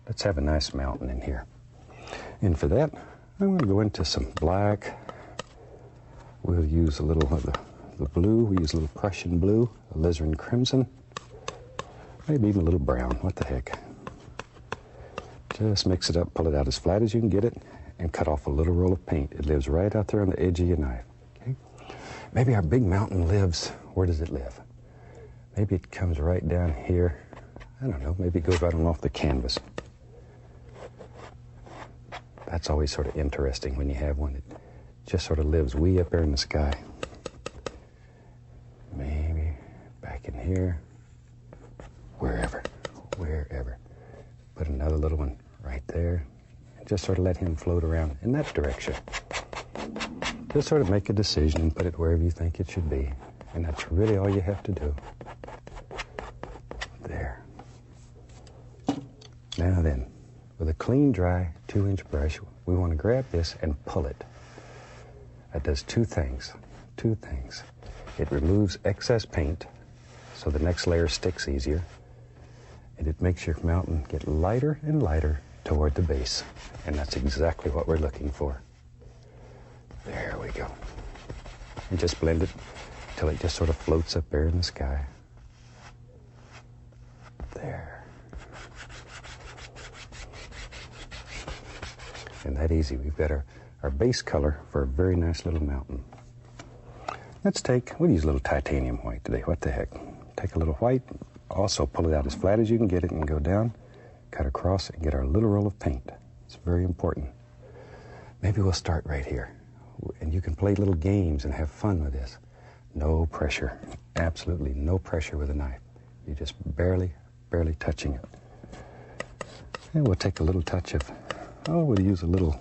let's have a nice mountain in here. And for that, I'm going to go into some black. We'll use a little of the blue. We use a little Prussian blue, alizarin crimson, maybe even a little brown. What the heck? Just mix it up, pull it out as flat as you can get it, and cut off a little roll of paint. It lives right out there on the edge of your knife. Okay? Maybe our big mountain lives, where does it live? Maybe it comes right down here. I don't know, maybe it goes right on off the canvas. That's always sort of interesting when you have one that just sort of lives way up there in the sky. Maybe back in here, wherever. Put another little one right there. And just sort of let him float around in that direction. Just sort of make a decision and put it wherever you think it should be. And that's really all you have to do. There. Now then, with a clean, dry 2-inch brush, we want to grab this and pull it. That does two things. It removes excess paint, so the next layer sticks easier, and it makes your mountain get lighter and lighter toward the base, and that's exactly what we're looking for. There we go. And just blend it till it just sort of floats up there in the sky. There. And that easy. We've got our base color for a very nice little mountain. We'll use a little titanium white today. What the heck? Take a little white, also pull it out as flat as you can get it and go down, cut across and get our little roll of paint. It's very important. Maybe we'll start right here. And you can play little games and have fun with this. No pressure. Absolutely no pressure with a knife. You're just barely touching it. And we'll take a little touch of, we'll use a little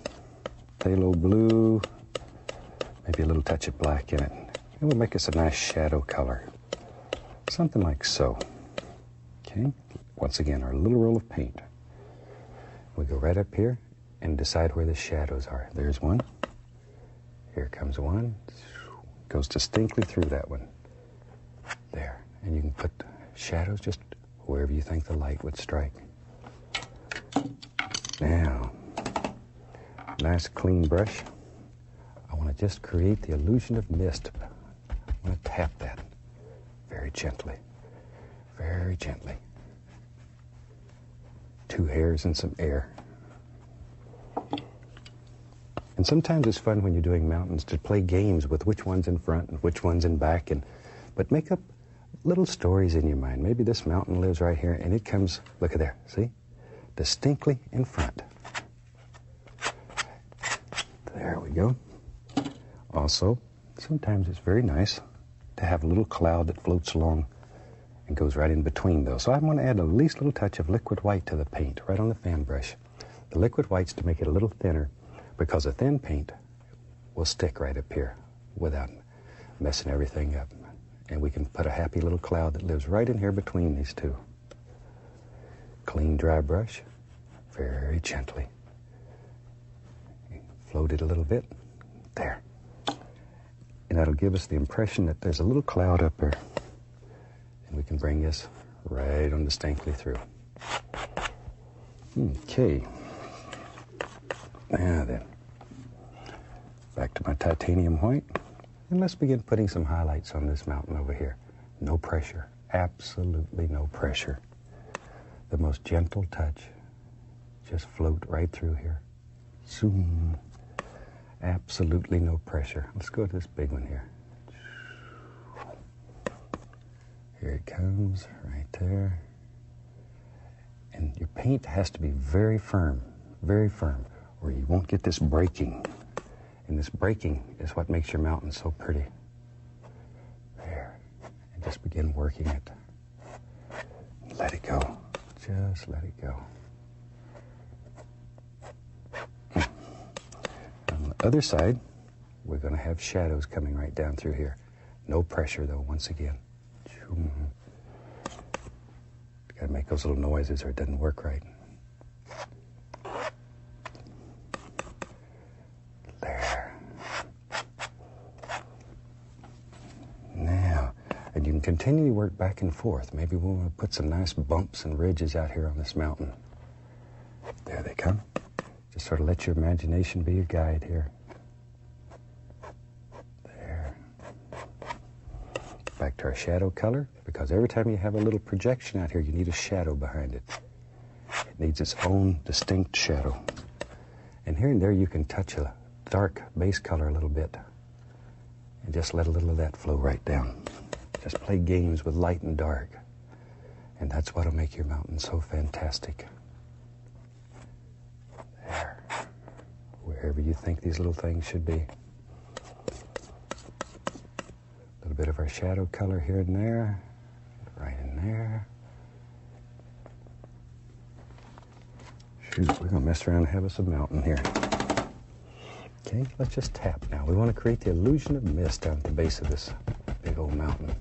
phthalo blue, maybe a little touch of black in it. And we'll make us a nice shadow color. Something like so. Okay? Once again, our little roll of paint. We go right up here and decide where the shadows are. There's one. Here comes one. Goes distinctly through that one. There. And you can put shadows just wherever you think the light would strike. Now, nice clean brush. I want to just create the illusion of mist. I'm going to tap that very gently. Very gently. 2 hairs and some air. And sometimes it's fun when you're doing mountains to play games with which one's in front and which one's in back, but make up little stories in your mind. Maybe this mountain lives right here and it comes, look at there, see? Distinctly in front. There we go. Also, sometimes it's very nice to have a little cloud that floats along and goes right in between those. So I'm going to add at least a little touch of liquid white to the paint, right on the fan brush. The liquid white's to make it a little thinner, because a thin paint will stick right up here without messing everything up. And we can put a happy little cloud that lives right in here between these two. Clean, dry brush, very gently. Float it a little bit. There. And that'll give us the impression that there's a little cloud up there. And we can bring this right on distinctly through. Okay. Now then, back to my titanium white. And let's begin putting some highlights on this mountain over here. No pressure. Absolutely no pressure. The most gentle touch. Just float right through here. Zoom. Absolutely no pressure. Let's go to this big one here. Here it comes, right there. And your paint has to be very firm, or you won't get this breaking. And this breaking is what makes your mountain so pretty. There. And just begin working it. Let it go. Just let it go. On the other side, we're going to have shadows coming right down through here. No pressure, though, once again. Got to make those little noises or it doesn't work right. There. Now, and you can continue to work back and forth. Maybe we want to put some nice bumps and ridges out here on this mountain. There they come. Just sort of let your imagination be your guide here. There. Back to our shadow color, because every time you have a little projection out here, you need a shadow behind it. It needs its own distinct shadow. And here and there you can touch a dark base color a little bit. And just let a little of that flow right down. Just play games with light and dark. And that's what'll make your mountain so fantastic. There. Wherever you think these little things should be. A little bit of our shadow color here and there. Right in there. Shoot, we're going to mess around and have us a mountain here. Okay, let's just tap now. We want to create the illusion of mist down at the base of this big old mountain.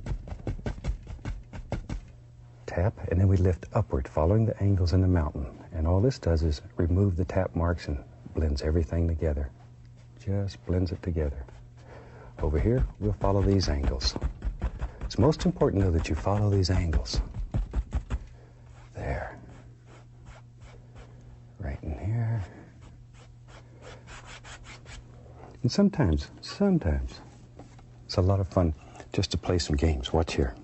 Tap, and then we lift upward, following the angles in the mountain. And all this does is remove the tap marks and blends everything together. Just blends it together. Over here, we'll follow these angles. It's most important, though, that you follow these angles. There. Right in here. And sometimes, it's a lot of fun just to play some games. Watch here.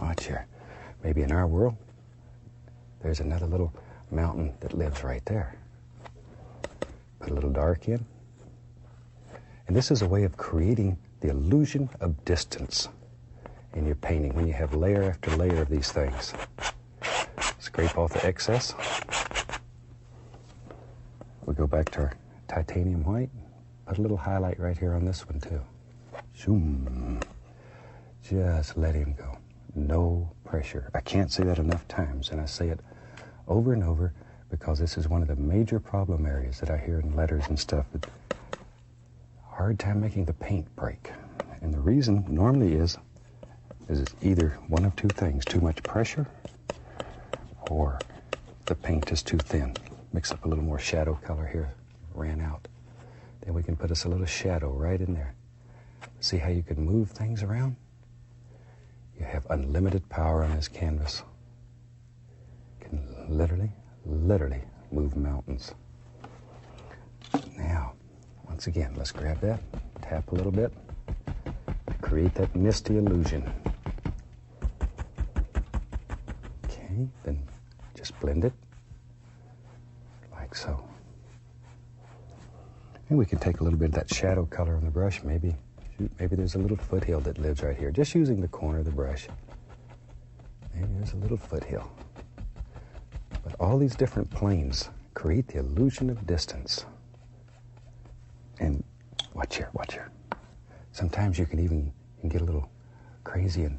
Watch here. Maybe in our world, there's another little mountain that lives right there. Put a little dark in. And this is a way of creating the illusion of distance in your painting when you have layer after layer of these things. Scrape off the excess. We'll go back to our titanium white. Put a little highlight right here on this one too. Zoom. Just let him go. No pressure. I can't say that enough times, and I say it over and over because this is one of the major problem areas that I hear in letters and stuff. Hard time making the paint break. And the reason normally is it's either one of two things: too much pressure or the paint is too thin. Mix up a little more shadow color here. Ran out. Then we can put us a little shadow right in there. See how you can move things around? You have unlimited power on this canvas. You can literally move mountains. Now, once again, let's grab that, tap a little bit, create that misty illusion. Okay, then just blend it like so. And we can take a little bit of that shadow color on the brush, maybe there's a little foothill that lives right here. Just using the corner of the brush. Maybe there's a little foothill. But all these different planes create the illusion of distance. And watch here, watch here. Sometimes you can get a little crazy and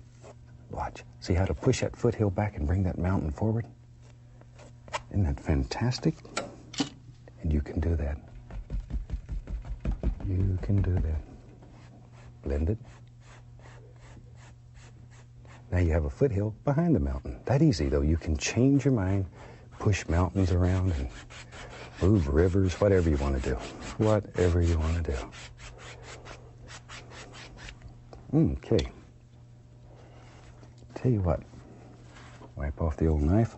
watch. See how to push that foothill back and bring that mountain forward? Isn't that fantastic? And you can do that. You can do that. Blend it. Now you have a foothill behind the mountain. That easy, though. You can change your mind, push mountains around, and move rivers, whatever you want to do. Whatever you want to do. Okay. Tell you what. Wipe off the old knife.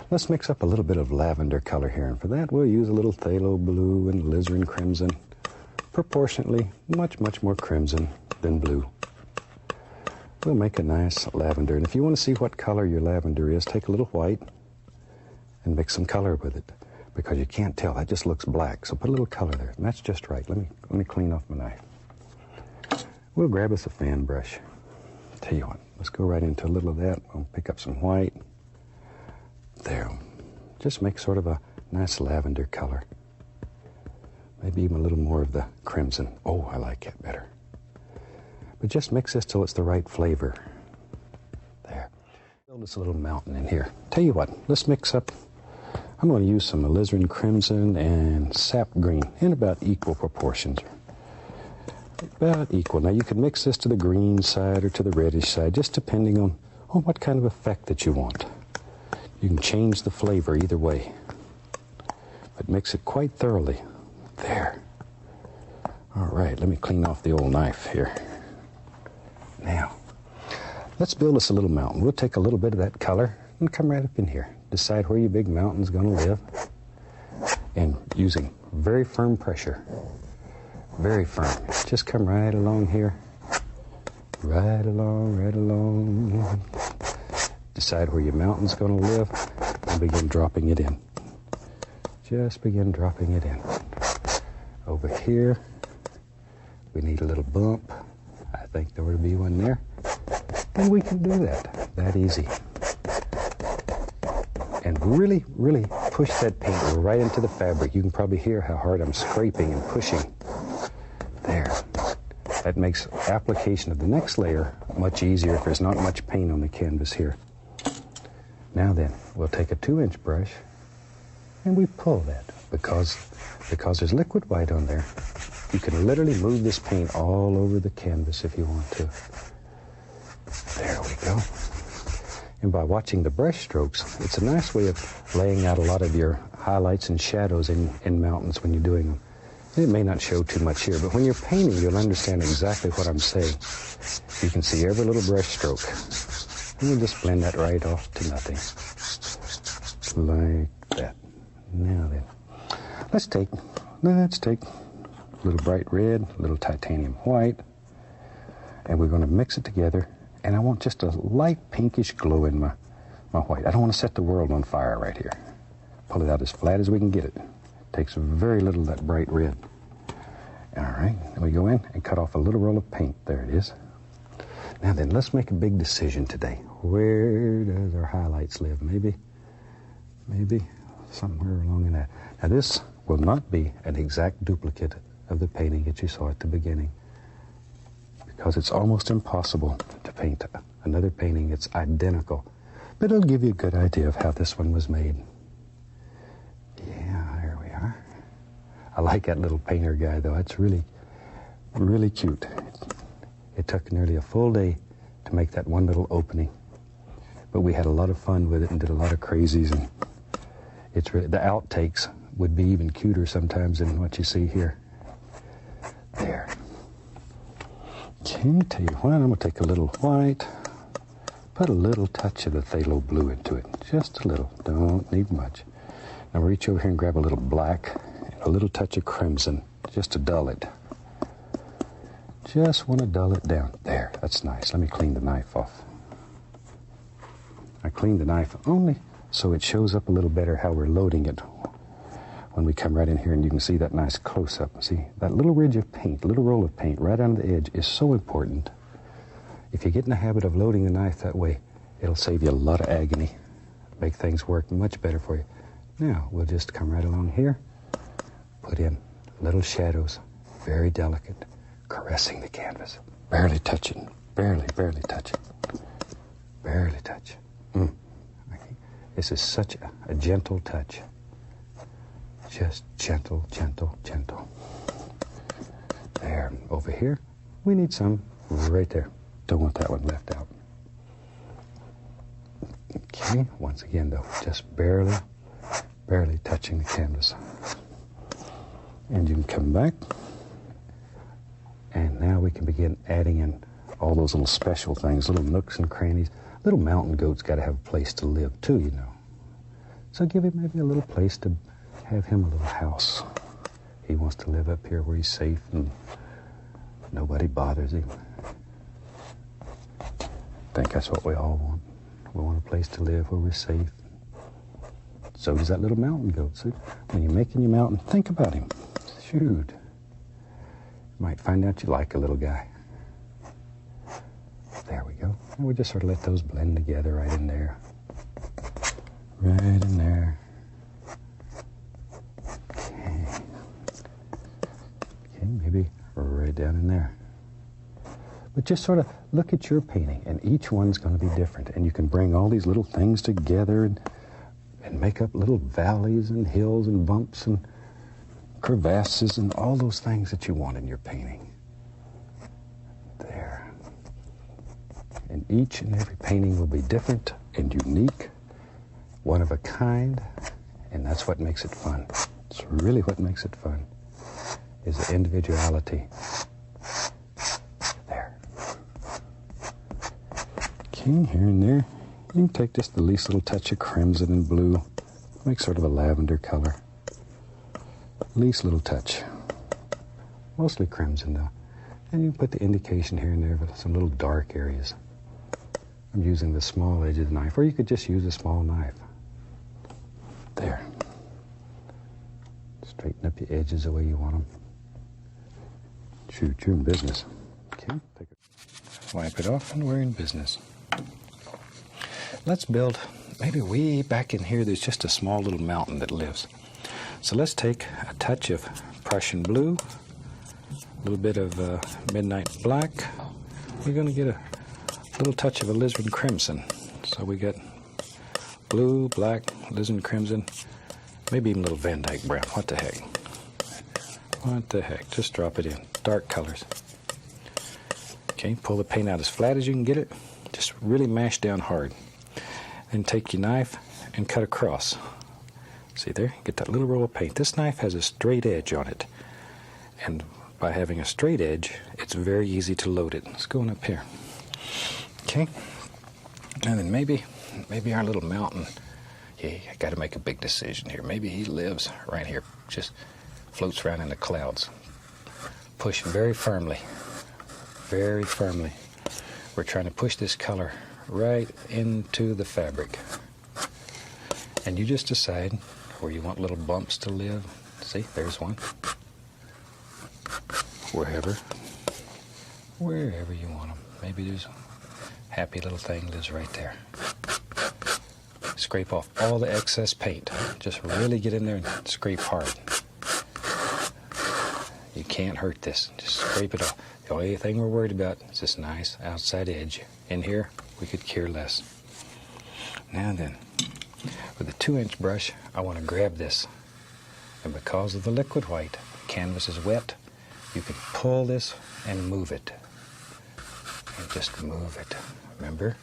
Let's mix up a little bit of lavender color here. And for that, we'll use a little phthalo blue and alizarin crimson. Proportionately, much more crimson than blue. We'll make a nice lavender. And if you want to see what color your lavender is, take a little white and mix some color with it. Because you can't tell, that just looks black. So put a little color there, and that's just right. Let me clean off my knife. We'll grab us a fan brush. Tell you what, let's go right into a little of that. We'll pick up some white. There. Just make sort of a nice lavender color. Maybe even a little more of the crimson. Oh, I like that better. But just mix this till it's the right flavor. There. Build us a little mountain in here. Tell you what, let's mix up. I'm going to use some alizarin crimson and sap green in about equal proportions. About equal. Now you can mix this to the green side or to the reddish side, just depending on what kind of effect that you want. You can change the flavor either way. But mix it quite thoroughly. There. All right, let me clean off the old knife here. Now, let's build us a little mountain. We'll take a little bit of that color and come right up in here. Decide where your big mountain's going to live. and using very firm pressure. Very firm. Just come right along here. Right along, right along. Decide where your mountain's going to live and begin dropping it in. Just begin dropping it in. Over here, we need a little bump. I think there ought to be one there. And we can do that easy. And really, really push that paint right into the fabric. You can probably hear how hard I'm scraping and pushing. There. That makes application of the next layer much easier if there's not much paint on the canvas here. Now then, we'll take a 2-inch brush and we pull that because there's liquid white on there. You can literally move this paint all over the canvas if you want to. There we go. And by watching the brush strokes, it's a nice way of laying out a lot of your highlights and shadows in mountains when you're doing them. It may not show too much here, but when you're painting, you'll understand exactly what I'm saying. You can see every little brush stroke. And we'll just blend that right off to nothing. Like that. Now then, let's take a little bright red, a little titanium white, and we're going to mix it together. And I want just a light pinkish glow in my white. I don't want to set the world on fire right here. Pull it out as flat as we can get it. Takes very little of that bright red. All right, then we go in and cut off a little roll of paint. There it is. Now then, let's make a big decision today. Where does our highlights live? Maybe somewhere along in that. Now this will not be an exact duplicate of the painting that you saw at the beginning, because it's almost impossible to paint another painting that's identical. But it'll give you a good idea of how this one was made. Yeah, here we are. I like that little painter guy, though. It's really, really cute. It took nearly a full day to make that one little opening. But we had a lot of fun with it and did a lot of crazies. And it's really, the outtakes would be even cuter sometimes than what you see here. There. Okay, tell you what, I'm going to take a little white, put a little touch of the phthalo blue into it. Just a little. Don't need much. Now reach over here and grab a little black and a little touch of crimson just to dull it. Just want to dull it down. There, that's nice. Let me clean the knife off. I cleaned the knife only so it shows up a little better how we're loading it when we come right in here, and you can see that nice close-up. See, that little ridge of paint, little roll of paint right on the edge is so important. If you get in the habit of loading the knife that way, it'll save you a lot of agony, make things work much better for you. Now, we'll just come right along here, put in little shadows, very delicate, caressing the canvas, barely touching, barely touching, barely touch. This is such a gentle touch. Just gentle, gentle, gentle. There, over here, we need some right there. Don't want that one left out. Okay, once again though, just barely touching the canvas. And you can come back, and now we can begin adding in all those little special things, little nooks and crannies. Little mountain goat's got to have a place to live too, you know. So give him maybe a little place to have him a little house. He wants to live up here where he's safe and nobody bothers him. I think that's what we all want. We want a place to live where we're safe. So does that little mountain goat. So when you're making your mountain, think about him. Shoot. You might find out you like a little guy. There we go. And we just sort of let those blend together right in there. Right in there. Okay, maybe right down in there. But just sort of look at your painting, and each one's going to be different. And you can bring all these little things together and make up little valleys and hills and bumps and crevasses and all those things that you want in your painting. There. And each and every painting will be different and unique, one of a kind, and that's what makes it fun. It's really what makes it fun, is the individuality. There. Okay, here and there. You can take just the least little touch of crimson and blue, make sort of a lavender color. Least little touch. Mostly crimson though. And you put the indication here and there for some little dark areas. I'm using the small edge of the knife, or you could just use a small knife. There. Straighten up your edges the way you want them. Shoot, you're in business. Okay, wipe it off and we're in business. Let's build, maybe way back in here, there's just a small little mountain that lives. So let's take a touch of Prussian blue, a little bit of midnight black. We're going to get a little touch of alizarin crimson. So we got blue, black, alizarin crimson, maybe even a little Van Dyke brown. What the heck? What the heck? Just drop it in. Dark colors. Okay, pull the paint out as flat as you can get it. Just really mash down hard. Then take your knife and cut across. See there? Get that little roll of paint. This knife has a straight edge on it. And by having a straight edge, it's very easy to load it. Let's go on up here. Okay. And then maybe our little mountain, yeah, I got to make a big decision here. Maybe he lives right here, just floats around in the clouds. Push very firmly, very firmly. We're trying to push this color right into the fabric. And you just decide where you want little bumps to live. See, there's one. Wherever you want them. Maybe there's a happy little thing lives right there. Scrape off all the excess paint. Just really get in there and scrape hard. You can't hurt this. Just scrape it off. The only thing we're worried about is this nice outside edge. In here, we could care less. Now then, with a 2-inch brush, I want to grab this. And because of the liquid white, the canvas is wet, you can pull this and move it. And just move it. Remember,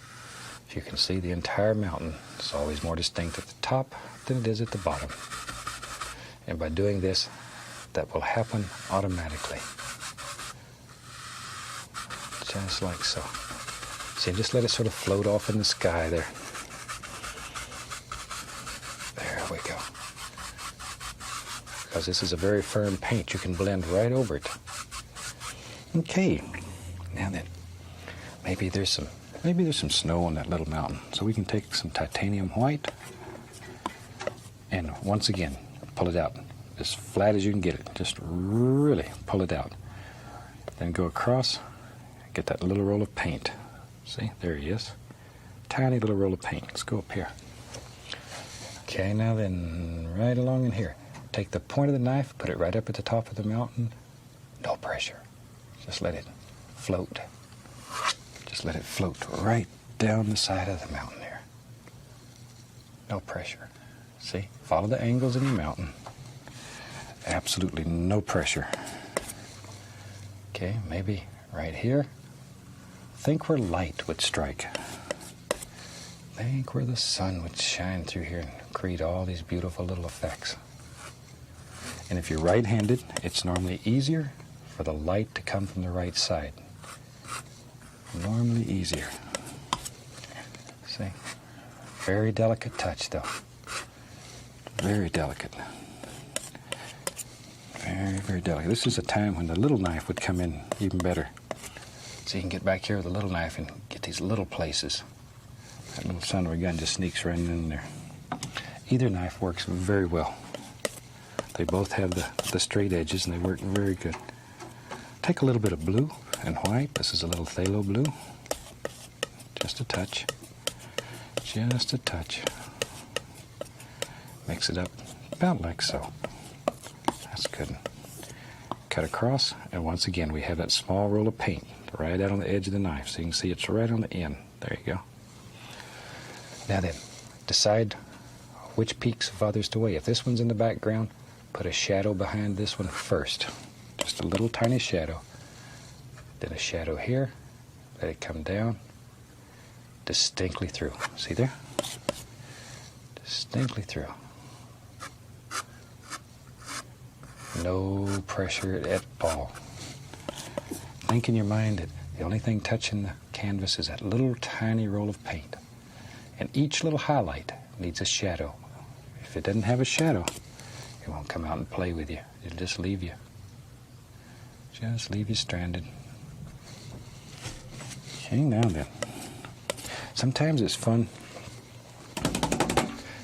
if you can see the entire mountain, it's always more distinct at the top than it is at the bottom. And by doing this, that will happen automatically. Just like so. See, just let it sort of float off in the sky there. There we go. Because this is a very firm paint, you can blend right over it. Okay. Now then, maybe there's some snow on that little mountain. So we can take some titanium white and once again, pull it out as flat as you can get it. Just really pull it out. Then go across, get that little roll of paint. See, there he is. Tiny little roll of paint. Let's go up here. Okay, now then, right along in here. Take the point of the knife, put it right up at the top of the mountain. No pressure. Just let it float. Just let it float right down the side of the mountain there. No pressure. See, follow the angles in your mountain. Absolutely no pressure. Okay, maybe right here. Think where light would strike. Think where the sun would shine through here and create all these beautiful little effects. And if you're right-handed, it's normally easier for the light to come from the right side. Normally easier. See? Very delicate touch, though. Very delicate. Very, very delicate. This is a time when the little knife would come in even better. So you can get back here with a little knife and get these little places. That little son of a gun just sneaks right in there. Either knife works very well. They both have the straight edges and they work very good. Take a little bit of blue and white. This is a little phthalo blue. Just a touch. Just a touch. Mix it up about like so. That's good. Cut across, and once again we have that small roll of paint right out on the edge of the knife, so you can see it's right on the end. There you go. Now then, decide which peaks farthest away. If this one's in the background, put a shadow behind this one first. Just a little tiny shadow. Then a shadow here. Let it come down distinctly through. See there? Distinctly through. No pressure at all. Think in your mind that the only thing touching the canvas is that little tiny roll of paint. And each little highlight needs a shadow. If it doesn't have a shadow, It won't come out and play with you. It'll just leave you. Just leave you stranded. Okay, now then. Sometimes it's fun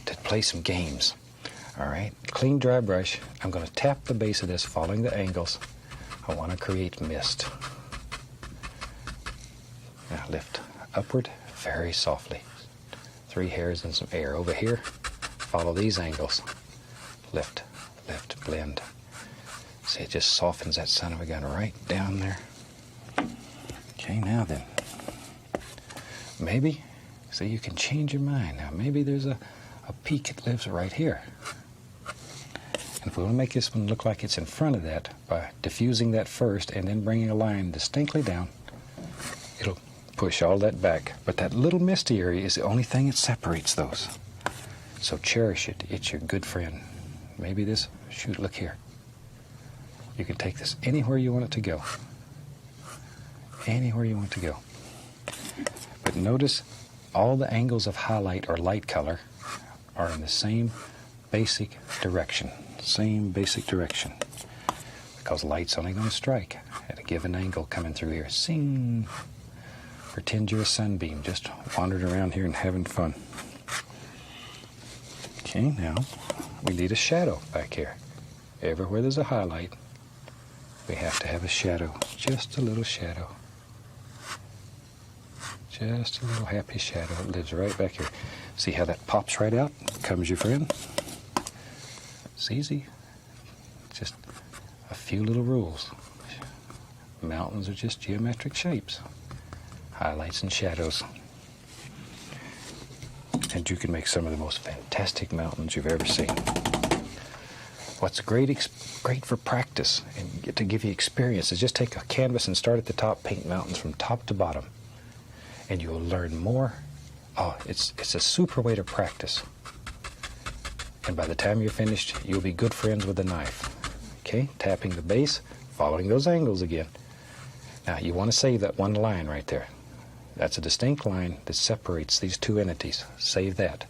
to play some games. All right, clean dry brush. I'm going to tap the base of this following the angles. I want to create mist. Now lift upward very softly. 3 hairs and some air. Over here, follow these angles. Lift, lift, blend. See, it just softens that son of a gun right down there. Okay, now then. Maybe, see, you can change your mind. Now, maybe there's a peak that lives right here. And if we want to make this one look like it's in front of that, by diffusing that first and then bringing a line distinctly down, it'll push all that back. But that little misty area is the only thing that separates those. So cherish it. It's your good friend. Maybe this, shoot, look here. You can take this anywhere you want it to go. Anywhere you want it to go. But notice all the angles of highlight or light color are in the same basic direction. Same basic direction. Because light's only going to strike at a given angle coming through here. Sing! Pretend you're a sunbeam just wandering around here and having fun. Okay, now we need a shadow back here. Everywhere there's a highlight, we have to have a shadow. Just a little shadow. Just a little happy shadow. It lives right back here. See how that pops right out? Comes your friend. It's easy. Just a few little rules. Mountains are just geometric shapes. Highlights and shadows. And you can make some of the most fantastic mountains you've ever seen. What's great for practice and to give you experience is just take a canvas and start at the top, paint mountains from top to bottom. And you'll learn more. Oh, it's a super way to practice. And by the time you're finished, you'll be good friends with the knife. Okay, tapping the base, following those angles again. Now, you want to save that one line right there. That's a distinct line that separates these two entities. Save that.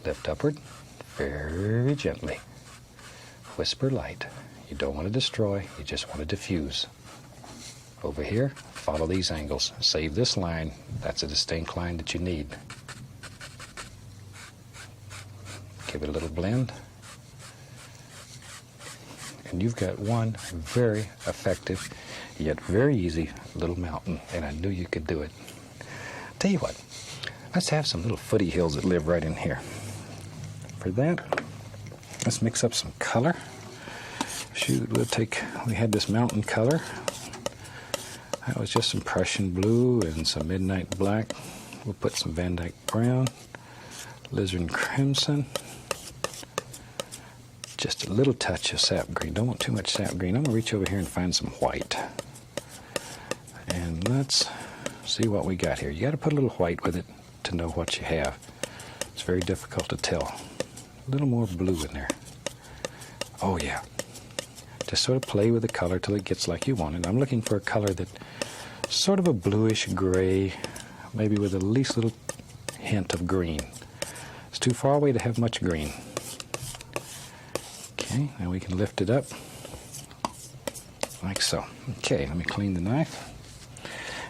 Lift upward, very gently. Whisper light. You don't want to destroy, you just want to diffuse. Over here, follow these angles. Save this line. That's a distinct line that you need. Give it a little blend. And you've got one very effective, yet very easy little mountain. And I knew you could do it. Tell you what, let's have some little footy hills that live right in here. For that, let's mix up some color. Shoot, we had this mountain color. That was just some Prussian blue and some midnight black. We'll put some Van Dyke brown, alizarin crimson, just a little touch of sap green. Don't want too much sap green. I'm going to reach over here and find some white. And let's see what we got here. You got to put a little white with it to know what you have. It's very difficult to tell. A little more blue in there. Oh yeah. Just sort of play with the color till it gets like you want it. I'm looking for a color that sort of a bluish gray, maybe with at least a little hint of green. It's too far away to have much green. Okay, now we can lift it up like so. Okay, let me clean the knife.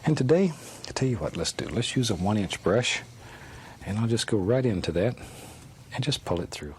And today, I'll tell you what, let's do. Let's use a 1-inch brush, and I'll just go right into that and just pull it through.